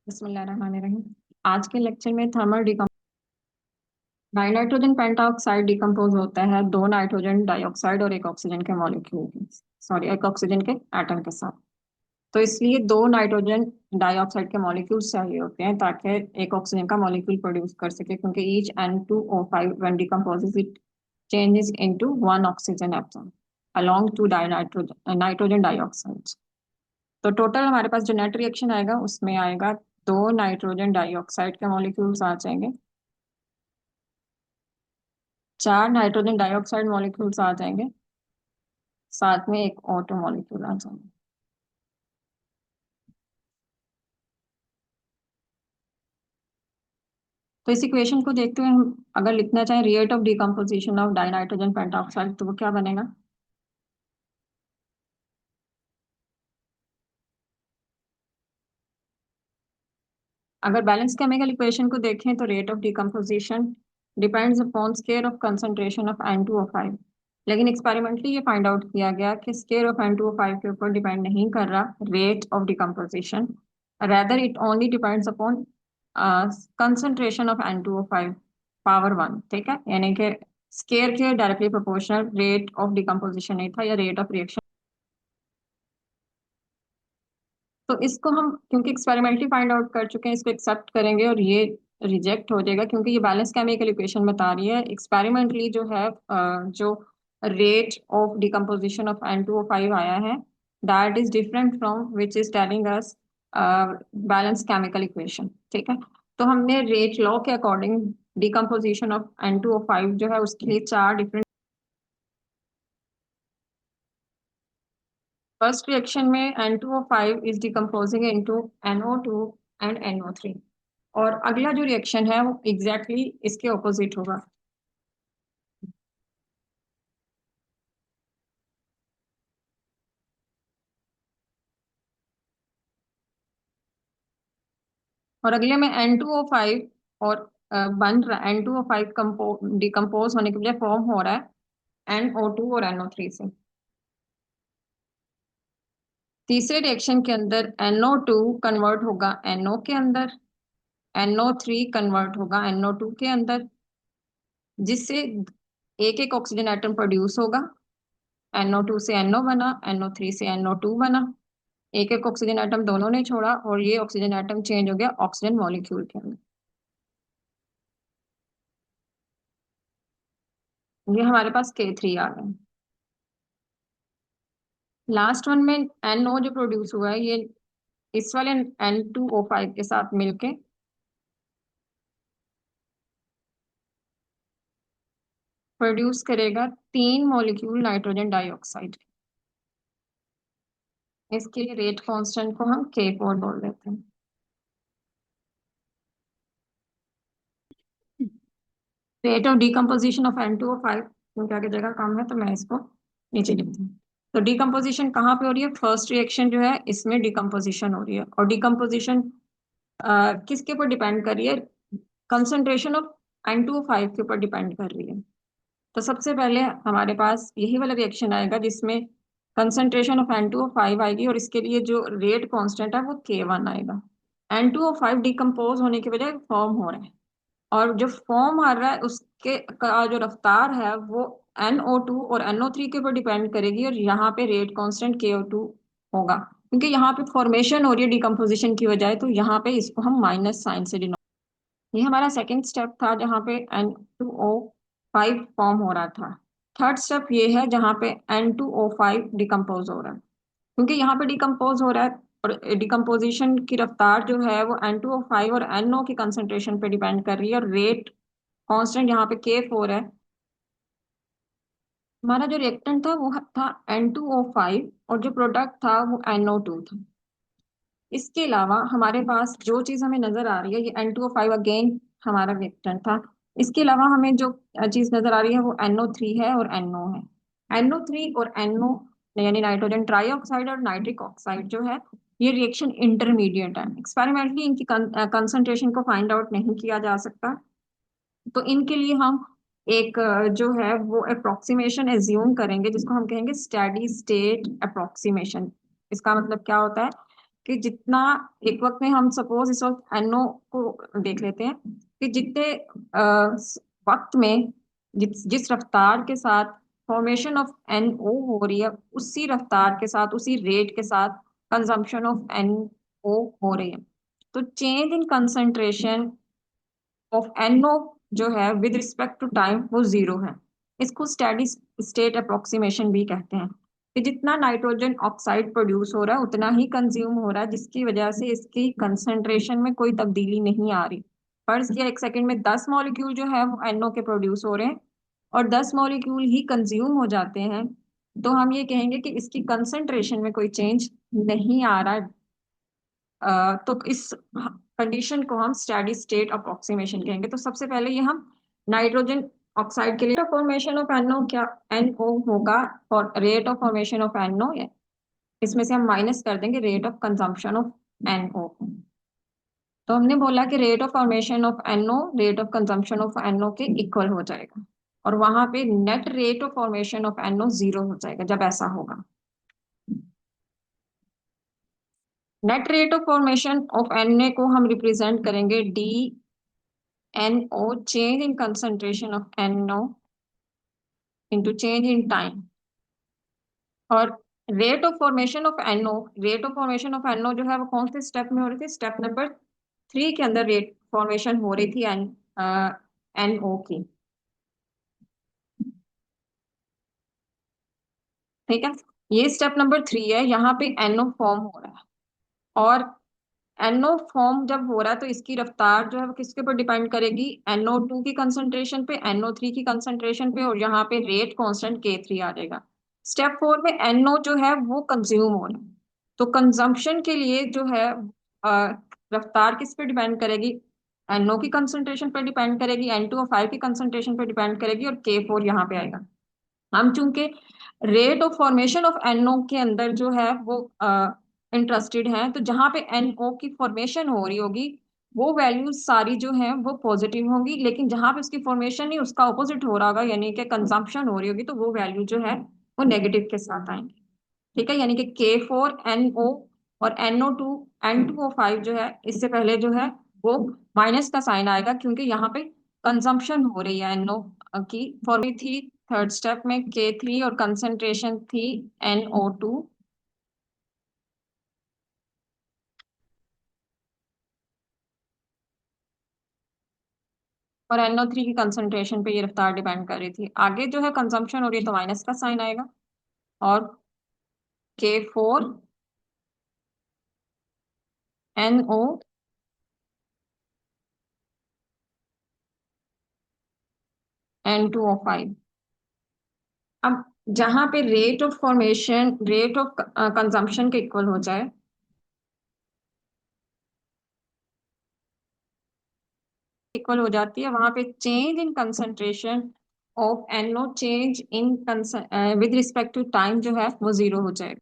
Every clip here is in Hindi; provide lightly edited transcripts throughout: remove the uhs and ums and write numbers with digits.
बिस्मिल्लाहिर्रहमानिर्रहीम। आज के लेक्चर में थर्मल डाइनाइट्रोजन पेंटाऑक्साइड डिकम्पोज होता है दो नाइट्रोजन डाइऑक्साइड और एक ऑक्सीजन के मॉलिक्यूल सॉरी एक ऑक्सीजन के एटम के साथ। तो इसलिए दो नाइट्रोजन डाइऑक्साइड के मॉलिक्यूल्स चाहिए होते हैं ताकि एक ऑक्सीजन का मॉलिक्यूल प्रोड्यूस कर सके, क्योंकि each N2O5 when decomposes it changes into one oxygen atom along to dinitrogen nitrogen dioxide. तो टोटल हमारे पास जो नेट रिएक्शन आएगा उसमें आएगा दो नाइट्रोजन डाइऑक्साइड के मॉलिक्यूल्स आ जाएंगे, चार नाइट्रोजन डाइऑक्साइड मॉलिक्यूल्स आ जाएंगे, साथ में एक ऑटो मॉलिक्यूल आ जाएंगे। तो इस इक्वेशन को देखते हुए हम अगर लिखना चाहें rate of decomposition of dinitrogen pentoxide, तो वो क्या बनेगा? अगर बैलेंस केमिकल इक्वेशन को देखें तो rate of decomposition depends upon square of concentration of N2O5। लेकिन एक्सपेरिमेंटली ये फाइंड आउट किया गया कि स्केयर ऑफ N2O5 के ऊपर डिपेंड नहीं कर रहा rate of decomposition, rather it only depends upon concentration of N2O5 power one. ठीक है, यानी कि स्केयर के directly proportional rate of decomposition नहीं था या रेट ऑफ रिएक्शन। तो इसको हम क्योंकि एक्सपेरिमेंटली फाइंड आउट कर चुके हैं, इसको एक्सेप्ट करेंगे और ये रिजेक्ट हो जाएगा, क्योंकि ये बैलेंस केमिकल इक्वेशन बता रही है एक्सपेरिमेंटली जो है जो rate of decomposition of N2O5 आया है, that is different from which is telling us balance chemical equation. ठीक है, तो हमने रेट लॉ के अकॉर्डिंग डिकम्पोजिशन ऑफ N2O5 जो है उसके लिए चार डिफरेंट। फर्स्ट रिएक्शन में N2O5 is decomposing into NO2 and NO3, और अगला जो रिएक्शन है वो एग्जैक्टली exactly इसके ऑपोजिट होगा। और अगले में N2O5 और बन रहा N2O5 डिकम्पोज होने के लिए फॉर्म हो रहा है NO2 और NO3 से। तीसरे रिएक्शन के अंदर NO2 कन्वर्ट होगा NO के अंदर, NO3 कन्वर्ट होगा NO2 के अंदर, जिससे एक एक ऑक्सीजन एटम प्रोड्यूस होगा। NO2 से NO बना, NO3 से NO2 बना, एक एक ऑक्सीजन एटम दोनों ने छोड़ा और ये ऑक्सीजन एटम चेंज हो गया ऑक्सीजन मॉलिक्यूल के अंदर। ये हमारे पास K3 आ गया। लास्ट वन में NO जो प्रोड्यूस हुआ है ये इस वाले N2O5 के साथ मिलके प्रोड्यूस करेगा तीन मॉलिक्यूल नाइट्रोजन डाइऑक्साइड। इसके लिए रेट कांस्टेंट को हम K4 बोल देते हैं। Rate of decomposition of N2O5, क्योंकि आगे जगह कम है तो मैं इसको नीचे लिखती हूँ। तो डिकम्पोजिशन कहाँ पे हो रही है? फर्स्ट रिएक्शन जो है इसमें डिकम्पोजिशन हो रही है, और डिकम्पोजिशन किसके ऊपर डिपेंड कर रही है? कंसंट्रेशन ऑफ N2O5 के ऊपर डिपेंड कर रही है। तो सबसे पहले हमारे पास यही वाला रिएक्शन आएगा जिसमें कंसंट्रेशन ऑफ N2O5 आएगी, और इसके लिए जो रेट कांस्टेंट है वो K1 आएगा। N2O5 डिकम्पोज होने की वजह फॉर्म हो रहा है, और जो फॉर्म आ रहा है उसके का जो रफ्तार है वो NO2 और NO3 के ऊपर डिपेंड करेगी, और यहाँ पे रेट कांस्टेंट KO2 होगा, क्योंकि यहाँ पे फॉर्मेशन हो रही है डिकम्पोजिशन की वजह, तो यहाँ पे इसको हम माइनस साइन से डिनोट। ये हमारा सेकंड स्टेप था जहाँ पे N2O5 फॉर्म हो रहा था। थर्ड स्टेप ये है जहाँ पे N2O5 डिकम्पोज हो रहा है, क्योंकि यहाँ पे डिकम्पोज हो रहा है और डिकम्पोजिशन की रफ्तार जो है वो N2O5 और NO की कंसंट्रेशन पे डिपेंड कर रही है, और रेट कांस्टेंट यहाँ पे K4 है। हमारा जो रिएक्टेंट था वो था N2O5, और जो प्रोडक्ट था वो NO2 था। इसके अलावा हमारे पास जो चीज हमें नजर आ रही है ये N2O5 अगेन हमारा रिएक्टेंट था। इसके अलावा हमें जो चीज नजर आ रही है वो NO3 है और NO है। NO3 और NO यानी नाइट्रोजन ट्राईऑक्साइड और नाइट्रिक ऑक्साइड जो है ये रिएक्शन इंटरमीडिएट है। एक्सपेरिमेंटली इनकी कंसंट्रेशन को फाइंड आउट नहीं किया जा सकता, तो इनके लिए हम एक जो है वो अप्रोक्सीमेशन एज्यूम करेंगे जिसको हम कहेंगे स्टेडी स्टेट अप्रोक्सीमेशन। इसका मतलब क्या होता है कि जितना एक वक्त में हम सपोज इस वक्त एनओ को देख लेते हैं कि जितने वक्त में जिस रफ्तार के साथ फॉर्मेशन ऑफ एनओ हो रही है, उसी रफ्तार के साथ उसी रेट के साथ कंजम्पशन ऑफ एनओ हो रही है। तो change in concentration of NO जो है विद रिस्पेक्ट टू टाइम वो जीरो है। इसको स्टेडी स्टेट अप्रोक्सीमेशन भी कहते हैं कि जितना नाइट्रोजन ऑक्साइड प्रोड्यूस हो रहा है उतना ही कंज्यूम हो रहा है, जिसकी वजह से इसकी कंसंट्रेशन में कोई तब्दीली नहीं आ रही। फर्ज किया एक सेकंड में 10 मॉलिक्यूल जो है वो एनओ के प्रोड्यूस हो रहे हैं और 10 मॉलिक्यूल ही कंज्यूम हो जाते हैं, तो हम ये कहेंगे कि इसकी कंसंट्रेशन में कोई चेंज नहीं आ रहा। तो इस कंडीशन को हम स्टेडी स्टेट अप्रोक्सीमेशन कहेंगे। तो सबसे पहले ये हम नाइट्रोजन ऑक्साइड के लिए फॉर्मेशन ऑफ एनओ क्या एनओ होगा, और rate of formation of NO इसमें से हम माइनस कर देंगे rate of consumption of NO. तो हमने बोला कि rate of formation of NO rate of consumption of NO के इक्वल हो जाएगा, और वहां पे net rate of formation of NO zero हो जाएगा जब ऐसा होगा। Net rate of formation of NA को हम रिप्रेजेंट करेंगे D NO, change in concentration of NO into change in time। और rate of formation of NO जो है वो कौन से स्टेप में हो रही थी? स्टेप नंबर 3 के अंदर रेट फॉर्मेशन हो रही थी NO की। ठीक है, ये स्टेप नंबर 3 है, यहाँ पे NO फॉर्म हो रहा है। और NO फॉर्म जब हो रहा है तो इसकी रफ्तार जो है वो किसके ऊपर डिपेंड करेगी? NO2 की कंसंट्रेशन पे, NO3 की कंसंट्रेशन पे, और यहाँ पे रेट कांस्टेंट K3 आ जाएगा। स्टेप 4 में NO जो है वो कंज्यूम हो रहा है, तो कंजम्पशन के लिए जो है अ, रफ्तार किस पे डिपेंड करेगी? NO की कंसंट्रेशन पे डिपेंड करेगी, N2O5 की कंसंट्रेशन पे डिपेंड करेगी, और K4 यहाँ पे आएगा। हम चूंकि rate of formation of NO के अंदर जो है वो इंटरेस्टेड हैं, तो जहां पे एनओ की फॉर्मेशन हो रही होगी वो वैल्यूज सारी जो हैं वो पॉजिटिव होंगी, लेकिन जहां पे उसकी फॉर्मेशन नहीं उसका ऑपोजिट हो रहा होगा, यानी कि कंजम्पशन हो रही होगी, तो वो वैल्यू जो है वो नेगेटिव के साथ आएंगे। ठीक है, यानी कि K4NO और NO2 N2O5 जो है इससे पहले जो है वो माइनस का साइन आएगा, क्योंकि यहाँ पे कंजम्पशन हो रही है NO की। फॉर्मूला थी थर्ड स्टेप में K3 और कंसंट्रेशन थी NO2, और NO3 की कंसंट्रेशन पे ये रफ्तार डिपेंड कर रही थी। आगे जो है कंजम्पशन हो रही है तो माइनस का साइन आएगा, और K4NO N2O5। अब जहां पे rate of formation rate of consumption के इक्वल हो जाए, इक्वल हो जाती है, वहां पे change in concentration of NO change in with respect to time जो है वो जीरो हो जाएगा।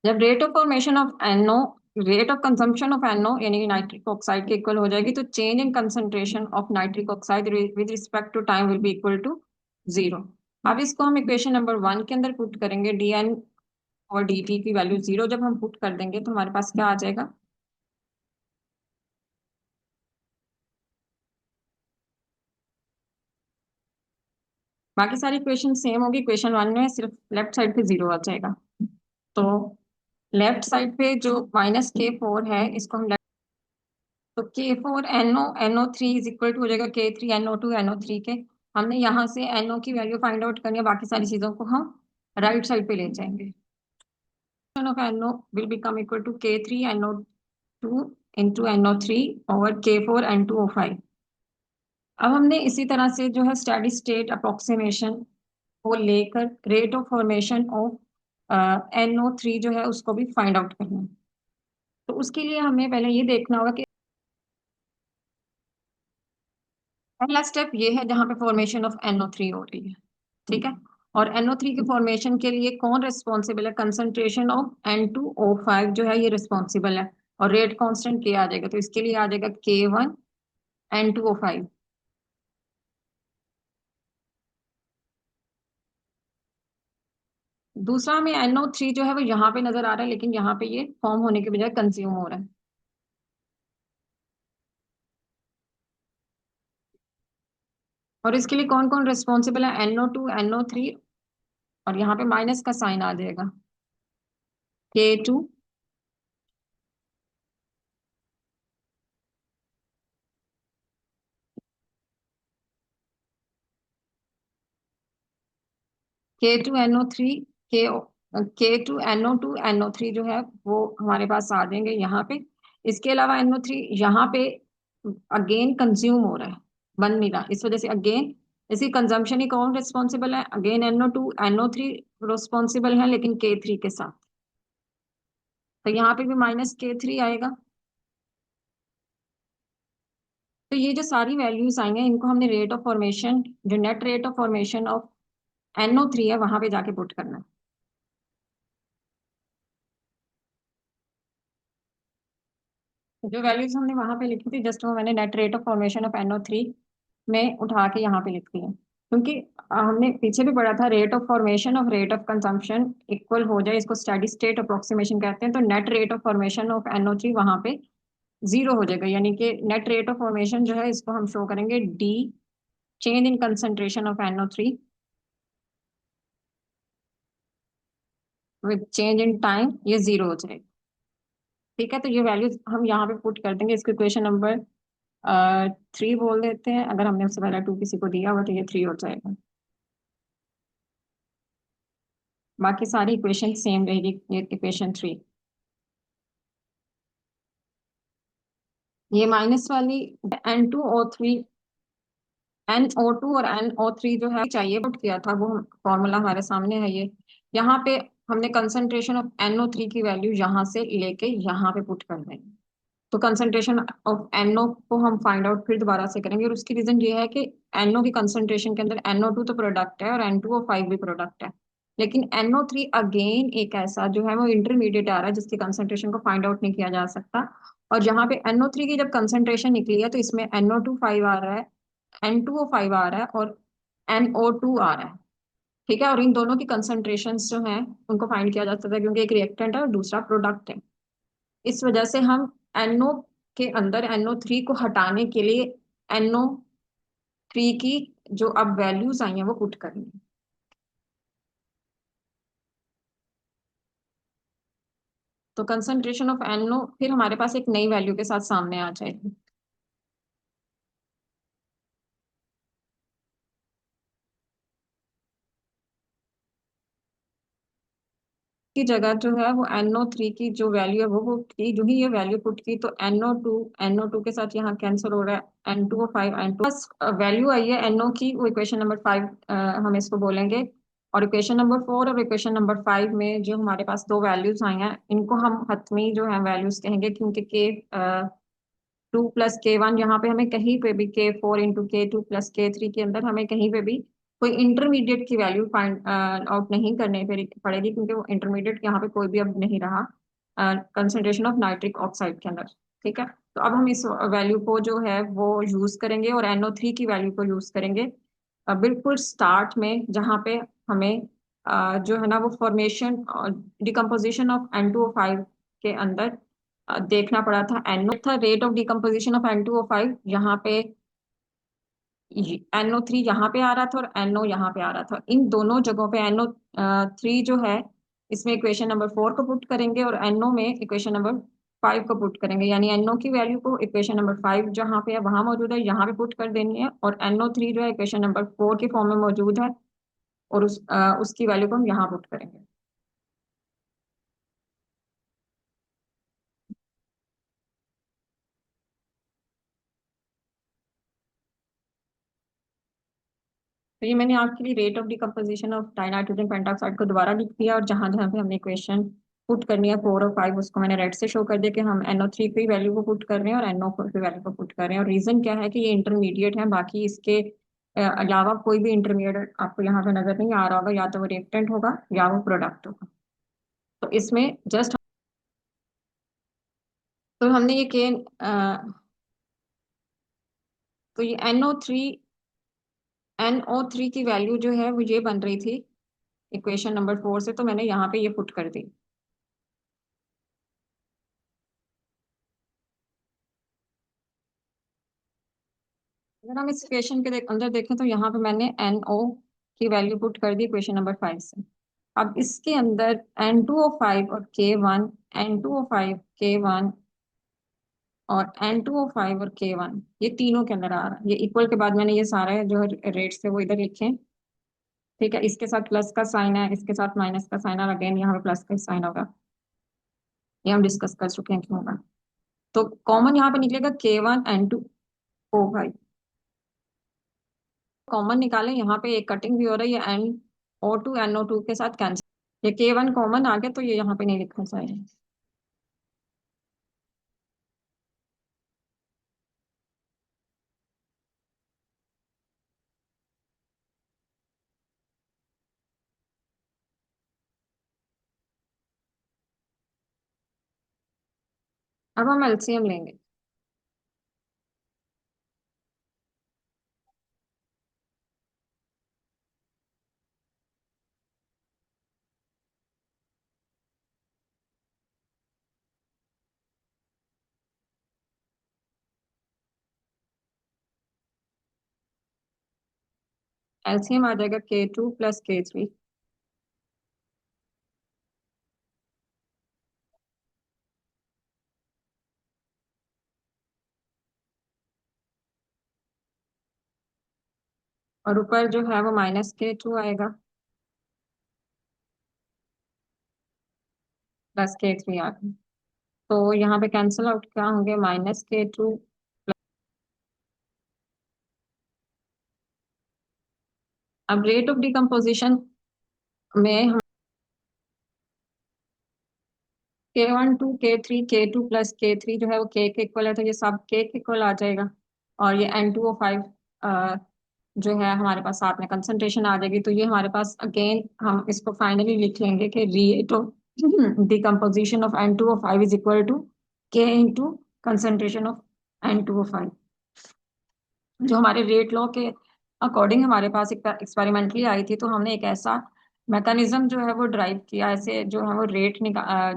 जब rate of formation of NO rate of consumption of NO यानी कि नाइट्रिक ऑक्साइड के इक्वल हो जाएगी, तो change in concentration of nitric oxide with respect to time will be equal to zero. अब इसको हम इक्वेशन नंबर 1 के अंदर पुट करेंगे, dN और dt की वैल्यू जीरो जब हम पुट कर देंगे तो हमारे पास क्या आ जाएगा? बाकी सारी इक्वेशन सेम होगी, इक्वेशन 1 में सिर्फ लेफ्ट साइड पे जीरो आ जाएगा। तो लेफ्ट साइड पे जो -K4 है इसको हम तो K4NO NO3 is equal to हो जाएगा K3NO2 NO3 के। हमने यहाँ से NO की वैल्यू फाइंड आउट करनी है, बाकी सारी चीजों को हम राइट साइड पे ले जाएंगे। Of NO will become equal to K3NO2 into NO3 over K4N2O5। अब हमने इसी तरह से जो है स्टेडी स्टेट अप्रोक्सीमेशन को लेकर rate of formation of NO3 जो है उसको भी फाइंड आउट करना है। तो उसके लिए हमें पहले ये देखना होगा कि पहला स्टेप ये है जहां पे फॉर्मेशन ऑफ NO3 हो रही है। ठीक है, और NO3 के फॉर्मेशन के लिए कौन रिस्पॉन्सिबल है? कंसंट्रेशन ऑफ N2O5 जो है ये रिस्पॉन्सिबल है, और रेट कांस्टेंट K आ जाएगा, तो इसके लिए आ जाएगा K1N2O5। दूसरा में NO3 जो है वो यहाँ पे नजर आ रहा है, लेकिन यहाँ पे ये फॉर्म होने के बजाय कंज्यूम हो रहा है। और इसके लिए कौन कौन रिस्पॉन्सिबल है? NO2, NO3, और यहाँ पे माइनस का साइन आ जाएगा, K2, K2NO3, के K2NO2, NO3 जो है वो हमारे पास आ जाएंगे यहाँ पे। इसके अलावा NO3 यहाँ पे अगेन कंज्यूम हो रहा है, बन नहीं रहा, इस वजह से अगेन इसकी कंजम्पशन ही कौन रिस्पॉन्सिबल है? अगेन NO2, NO3 रिस्पॉन्सिबल है, लेकिन K3 के साथ। तो यहाँ पे भी -K3 आएगा। तो ये जो सारी वैल्यूज आई हैं, इनको हमने रेट ऑफ फॉर्मेशन, जो net rate of formation of NO3 है, वहां पे जाके पुट करना है। तो जो वैल्यूज हमने वहां पे लिखी थी, जस्ट वो मैंने net rate of formation of NO3 में उठा के यहाँ पे लिख दी है। क्योंकि हमने पीछे भी पढ़ा था, rate of formation of rate of consumption equal हो जाए, इसको स्टेडी स्टेट अप्रोक्सीमेशन कहते हैं, तो net rate of formation of NO3 वहां पे जीरो हो जाएगा। यानी कि नेट रेट ऑफ फॉर्मेशन जो है, इसको हम शो करेंगे D, change in concentration of NO3 with change in time, ये जीरो हो जाएगा। ठीक है, तो ये वैल्यूज हम यहाँ पे पुट कर देंगे। इसको इक्वेशन नंबर 3 बोल देते हैं। अगर हमने उससे पहले 2 किसी को दिया हुआ तो ये 3 हो जाएगा। बाकी सारी इक्वेशन सेम रहेगी। ये इक्वेशन 3, ये माइनस वाली N2O3, NO2 और NO3 जो है चाहिए पुट किया था, वो फॉर्मूला हमारे सामने है ये। यहाँ पे हमने कंसंट्रेशन ऑफ NO3 की वैल्यू यहाँ से लेके यहाँ पे पुट कर देंगे। तो कंसंट्रेशन ऑफ NO को हम फाइंड आउट फिर दोबारा से करेंगे, और उसकी रीजन ये है कि NO की कंसंट्रेशन के अंदर NO2 तो प्रोडक्ट है और N2O5 भी प्रोडक्ट है, लेकिन NO3 अगेन एक ऐसा जो है वो इंटरमीडिएट आ रहा है जिसकी कंसंट्रेशन को फाइंड आउट नहीं किया जा सकता। और यहाँ पे NO3 की जब कंसंट्रेशन निकली है, तो इसमें NO2 5 आ रहा है, N2O5 आ रहा है, और NO2 आ रहा है। ठीक है, और इन दोनों की कंसंट्रेशन जो हैं उनको फाइंड किया जा सकता है, क्योंकि एक रिएक्टेंट है और दूसरा प्रोडक्ट है। इस वजह से हम NO के अंदर NO3 को हटाने के लिए NO3 की जो अब वैल्यूज आई हैं वो पुट करेंगे। तो कंसंट्रेशन ऑफ NO फिर हमारे पास एक नई वैल्यू के साथ सामने आ जाएगी। की जगह जो है वो NO3 की जो वैल्यू है वो पुट की। जो ही ये वैल्यू पुट की, तो NO2 के साथ यहाँ कैंसिल हो रहा है, N2O5, N2 बस वैल्यू आई है NO की, वो इक्वेशन नंबर 5 हम इसको बोलेंगे। और इक्वेशन नंबर 4 और इक्वेशन नंबर 5 में जो हमारे पास दो वैल्यूज आई हैं, इनको हम हतमी जो है वैल्यूज कहेंगे, क्योंकि K2 + K1 यहाँ पे हमें कहीं पे भी, K4 × K2 + K3 के अंदर हमें कहीं पे भी कोई इंटरमीडिएट की वैल्यू फाइंड आउट नहीं करने पड़ेगी, क्योंकि वो इंटरमीडिएट यहाँ पे कोई भी अब नहीं रहा कंसंट्रेशन ऑफ नाइट्रिक ऑक्साइड के अंदर। ठीक है, तो अब हम इस वैल्यू को जो है वो यूज करेंगे और NO3 की वैल्यू को यूज करेंगे बिल्कुल स्टार्ट में, जहाँ पे हमें जो है ना वो फॉर्मेशन डिकम्पोजिशन ऑफ N2O5 के अंदर देखना पड़ा था। NO था, rate of decomposition of N2O5 यहाँ पे, NO3 यहाँ पे आ रहा था और NO यहाँ पे आ रहा था। इन दोनों जगहों पे NO3 जो है, इसमें इक्वेशन नंबर 4 को पुट करेंगे और NO में इक्वेशन नंबर 5 को पुट करेंगे। यानी NO की वैल्यू को इक्वेशन नंबर 5 जहाँ पे है वहां मौजूद है, यहाँ पे पुट कर देनी है, और NO3 जो है इक्वेशन नंबर 4 के फॉर्म में मौजूद है, और उसकी वैल्यू को हम यहाँ पुट करेंगे। तो ये मैंने आपके लिए rate of decomposition of dinitrogen pentoxide को दोबारा लिख दिया, और जहां जहां पे हमने इक्वेशन पुट करनी है 4 और 5, उसको मैंने रेड से शो कर दिया कि हम NO3 की वैल्यू को पुट कर रहे हैं और NO4 की वैल्यू को पुट कर रहे हैं। और रीजन क्या है कि ये इंटरमीडिएट है, बाकी इसके अलावा कोई भी इंटरमीडिएट आपको यहाँ पे नजर नहीं आ रहा होगा, या तो वो रिएक्टेंट होगा या वो प्रोडक्ट होगा। तो इसमें जस्ट, तो हमने ये के तो ये NO3 की वैल्यू जो है वो ये बन रही थी इक्वेशन नंबर 4 से, तो मैंने यहाँ पे ये पुट कर दी। अगर हम इस इक्वेशन के अंदर देखें तो यहाँ पे मैंने NO की वैल्यू पुट कर दी इक्वेशन नंबर 5 से। अब इसके अंदर N2O5 और K1, N2O5 K1 और N2O5 और K1, ये तीनों के अंदर आ रहा है। ये इक्वल के बाद मैंने ये सारे जो रेट्स थे वो इधर लिखे। ठीक है, इसके साथ प्लस का साइन है, इसके साथ माइनस का साइन, और अगेन यहाँ पे प्लस का साइन होगा। ये हम डिस्कस कर चुके हैं क्यों होगा। तो कॉमन यहाँ पे निकलेगा K1 N2O5। कॉमन निकालें, यहाँ पे एक कटिंग भी हो रही है, NO2 के साथ कैंसिल। ये K1 कॉमन आ गया तो ये यहाँ पे नहीं लिखना चाहिए। अब हम एलसीएम लेंगे। एलसीएम आ जाएगा K2 + K3। और ऊपर जो है वो -K2 आएगा, +K3 आ गया। तो यहाँ पे कैंसिल आउट क्या होंगे, -K2। अब रेट ऑफ डिकम्पोजिशन में हम K1 to K3, K2 + K3 जो है वो K के इक्वल है, तो ये सब K के इक्वल आ जाएगा। और ये N2O5 जो है हमारे पास साथ में कंसंट्रेशन आ जाएगी। तो ये हमारे पास अगेन हम इसको फाइनली लिख लेंगे कि rate of decomposition of N2O5 is equal to K into concentration of N2O5। जो हमारे रेट लॉ के अकॉर्डिंग हमारे पास एक एक्सपेरिमेंटली आई थी, तो हमने एक ऐसा मैकेनिज्म जो है वो ड्राइव किया, ऐसे जो है वो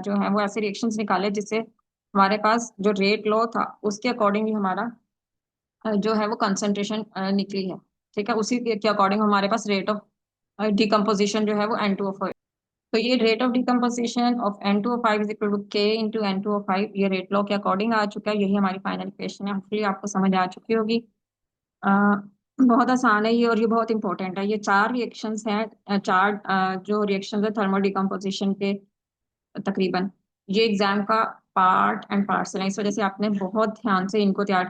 जो है वो ऐसे रिएक्शंस निकाले जिससे हमारे पास जो रेट लॉ था उसके अकॉर्डिंग ही हमारा जो है वो कंसंट्रेशन निकली है। ठीक है, उसी के अकॉर्डिंग हमारे पास रेट ऑफ डिकम्पोजिशन जो है वो N2O5। तो ये rate of decomposition of N2O5 is equal to K into N2O5, ये रेट लॉ के अकॉर्डिंग आ चुका है। यही हमारी फाइनल इक्वेशन है। होपफुली आपको समझ आ चुकी होगी। अ, बहुत आसान है ये, और ये बहुत इंपॉर्टेंट है। ये चार रिएक्शंस हैं, चार जो रिएक्शंस है थर्मल डिकम्पोजिशन के तकरीबन। ये एग्जाम का पार्ट एंड पार्सल है, इस वजह से आपने बहुत ध्यान से इनको तैयार